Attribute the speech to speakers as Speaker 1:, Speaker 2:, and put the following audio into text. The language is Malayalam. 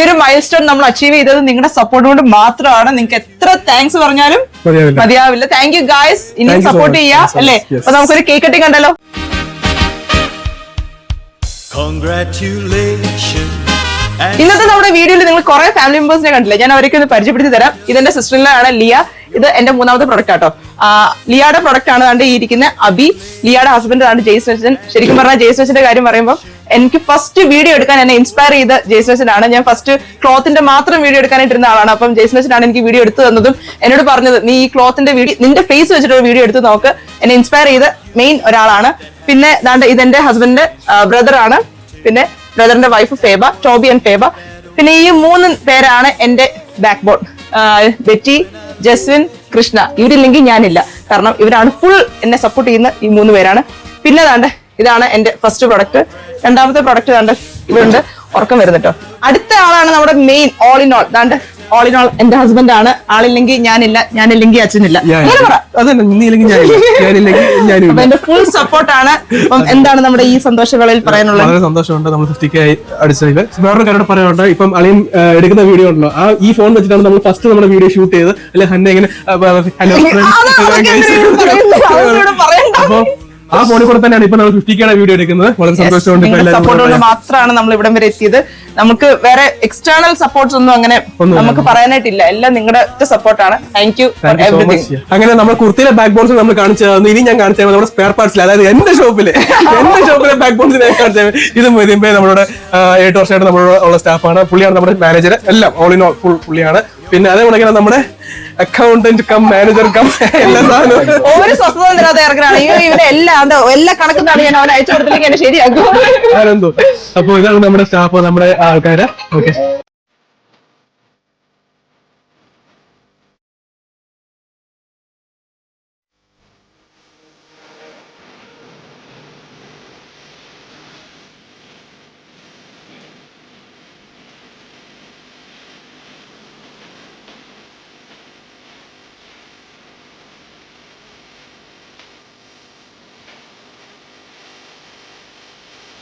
Speaker 1: ഒരു മൈൽ സ്റ്റോൺ നമ്മൾ അച്ചീവ് ചെയ്തത് നിങ്ങളുടെ സപ്പോർട്ട് കൊണ്ട് മാത്രമാണ്. നിങ്ങൾക്ക് എത്ര താങ്ക്സ് പറഞ്ഞാലും മതിയാവില്ല. Thank you guys. ഇനിയും സപ്പോർട്ട് ചെയ്യാ അല്ലേ? അപ്പൊ നമുക്കൊരു കേക്ക് കട്ടിങ് കണ്ടല്ലോ. ഇന്നത്തെ നമ്മുടെ വീഡിയോയിൽ നിങ്ങൾ കുറെ ഫാമിലി മെമ്പേഴ്സിനെ കണ്ടില്ല. ഞാൻ അവരൊക്കെ ഒന്ന് പരിചയപ്പെടുത്തി തരാം. ഇതെന്റെ സിസ്റ്ററിലാണ് ലിയ. ഇത് എന്റെ മൂന്നാമത്തെ പ്രൊഡക്റ്റ് ആട്ടോ. ലിയയുടെ പ്രൊഡക്റ്റ് ആണ് കണ്ട് ഈ ഇരിക്കുന്ന അബി. ലിയയുടെ ഹസ്ബൻഡ് ആണ് ജെയ്സൺ. ശരിക്കും പറഞ്ഞാൽ ജെയ്സന്റെ കാര്യം പറയുമ്പോൾ എനിക്ക് ഫസ്റ്റ് വീഡിയോ എടുക്കാൻ എന്നെ ഇൻസ്പയർ ചെയ്ത ജെയ്സൺ ആണ്. ഞാൻ ഫസ്റ്റ് ക്ലോത്തിന്റെ മാത്രം വീഡിയോ എടുക്കാനായിട്ടിരുന്ന ആളാണ്. അപ്പം ജെയ്സൺ ആണ് എനിക്ക് വീഡിയോ എടുത്തു തന്നതും എന്നോട് പറഞ്ഞത് നീ ഈ ക്ലോത്തിന്റെ വീഡിയോ നിന്റെ ഫേസ് വെച്ചിട്ട് വീഡിയോ എടുത്ത് നോക്ക്. എന്നെ ഇൻസ്പയർ ചെയ്ത മെയിൻ ഒരാളാണ്. പിന്നെ ഇതെന്റെ ഹസ്ബൻഡിന്റെ ബ്രദർ ആണ്. പിന്നെ ബ്രദറിന്റെ വൈഫ് ഫേബ, ടോബി ആൻഡ് ഫേബ. പിന്നെ ഈ 3 പേരാണ് എന്റെ ബാക്ക് ബോൺ. ബെറ്റി, ജസ്വിൻ, കൃഷ്ണ. ഇവരില്ലെങ്കിൽ ഞാനില്ല. കാരണം ഇവരാണ് ഫുൾ എന്നെ സപ്പോർട്ട് ചെയ്യുന്ന ഈ 3 പേരാണ്. പിന്നെ ഇതാണ് എന്റെ ഫസ്റ്റ് പ്രൊഡക്റ്റ്. രണ്ടാമത്തെ പ്രൊഡക്റ്റ് ഇവരുണ്ട്. ഉറക്കം വരുന്നുട്ടോ. അടുത്ത ആളാണ് നമ്മുടെ main all in all. All in all എന്റെ ഹസ്ബൻഡ് ആണ്. ആളില്ലെങ്കിൽ ഞാനില്ല, ഞാനില്ലെങ്കിൽ അച്ഛനില്ല. എന്റെ ഫുൾ സപ്പോർട്ടാണ്. അപ്പം എന്താണ് നമ്മുടെ ഈ സന്തോഷങ്ങളിൽ പറയാനുള്ളത്?
Speaker 2: വളരെ സന്തോഷമുണ്ട്. നമ്മൾ 50K അടിച്ചതിൽ വേറൊരു കാര്യം പറയാനുണ്ട്. ഇപ്പം അളിയൻ എടുക്കുന്ന വീഡിയോ ഉണ്ടല്ലോ, ആ ഈ ഫോൺ വെച്ചിട്ടാണ് നമ്മൾ ഫസ്റ്റ് നമ്മുടെ വീഡിയോ ഷൂട്ട് ചെയ്ത്. അല്ലെ ഹന്നെ ഇങ്ങനെ അപ്പൊ ആ ഫോണിൽ കൂടെ തന്നെയാണ് ഇപ്പൊ നമ്മൾ 50K വീഡിയോ എടുക്കുന്നത്. വളരെ സന്തോഷമുണ്ട്.
Speaker 1: സപ്പോർട്ട് കൊണ്ട് മാത്രമാണ് നമ്മൾ ഇവിടം വരെ എത്തിയത്. നമുക്ക് വേറെ എക്സ്റ്റേണൽ സപ്പോർട്ട്സ് ഒന്നും അങ്ങനെ നമുക്ക് പറയാനായിട്ടില്ല. എല്ലാം നിങ്ങളുടെ സപ്പോർട്ടാണ്. Thank you for everything.
Speaker 2: അങ്ങനെ നമ്മൾ കുർത്തിയിലെ ബാക്ക് ബോൺസ് നമ്മൾ കാണിച്ചു തന്നു. ഇനി ഞാൻ കാണിച്ചു നമ്മുടെ സ്പെയർ പാർട്സിൽ, അതായത് എന്റെ ഷോപ്പിലെ ബാക്ക് ബോൺസ് ഞാൻ കാണിച്ചു. ഇത് മൊയ്തീൻ നമ്മുടെ 8 വർഷമായിട്ട് നമ്മളോട് ഉള്ള സ്റ്റാഫാണ്. പുള്ളിയാണ് നമ്മുടെ മാനേജർ. എല്ലാം ഓൾ ഇൻ ഓൾ ഫുൾ പുള്ളിയാണ്. പിന്നെ അതേപോലെ നമ്മുടെ അക്കൗണ്ടന്റ് കം മാനേജർ കം എല്ലാ സാധനവും
Speaker 1: ഒരു സ്വസ്ഥത തരാതെ ഇറങ്ങാണ്. ഇവരെ എല്ലാ കണക്കുന്നാണ് ഞാൻ അവൻ അയച്ചു കൊടുത്തില്ലെങ്കിൽ എന്നെ ശരിയാക്കും.
Speaker 2: അപ്പൊ ഇതാണ് നമ്മുടെ സ്റ്റാഫ്, നമ്മുടെ ആൾക്കാര്. ഓക്കെ.